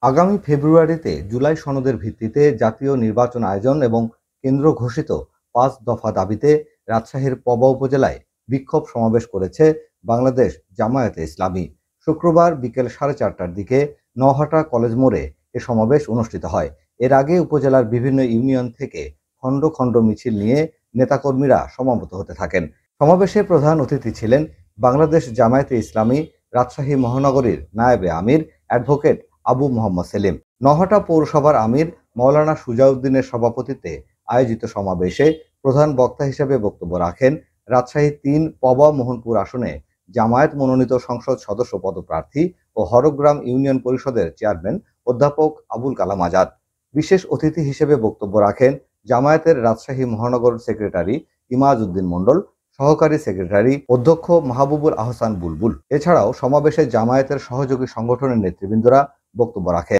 আগামী ফেব্রুয়ারিতে জুলাই সনদের ভিত্তিতে জাতীয় নির্বাচন আয়োজন এবং কেন্দ্র ঘোষিত ৫ দফা দাবিতে রাজশাহীর পবা উপজেলায় বিক্ষোভ সমাবেশ করেছে বাংলাদেশ জামায়াতে ইসলামী। শুক্রবার বিকেল ৪:৩০টার দিকে নওহাটা কলেজ মোড়ে এ সমাবেশ অনুষ্ঠিত হয়। এর আগে উপজেলার বিভিন্ন ইউনিয়ন থেকে খণ্ড খণ্ড মিছিল নিয়ে নেতাকর্মীরা সমাবেত হতে থাকেন। সমাবেশে প্রধান অতিথি ছিলেন বাংলাদেশ জামায়াতে ইসলামী রাজশাহী মহানগরীর নায়েবে আমির অ্যাডভোকেট আবু মোহাম্মদ সেলিম। নওহাটা পৌরসভার আমির মাওলানা সুজাউদ্দিনের সভাপতিত্বে আয়োজিত সমাবেশে প্রধান বক্তা হিসেবে বক্তব্য রাখেন রাজশাহী ৩ পবা মোহনপুর আসনে জামায়াত মনোনীত সংসদ সদস্য পদপ্রার্থী ও হরগ্রাম ইউনিয়ন পরিষদের চেয়ারম্যান অধ্যাপক আবুল কালাম আজাদ। বিশেষ অতিথি হিসেবে বক্তব্য রাখেন জামায়াতের রাজশাহী মহানগর সেক্রেটারি ইমাজ উদ্দিন মণ্ডল, সহকারী সেক্রেটারি অধ্যক্ষ মাহবুবুল আহসান বুলবুল। এছাড়াও সমাবেশে জামায়াতের সহযোগী সংগঠনের নেতৃবৃন্দরা বক্তব্য রাখেন।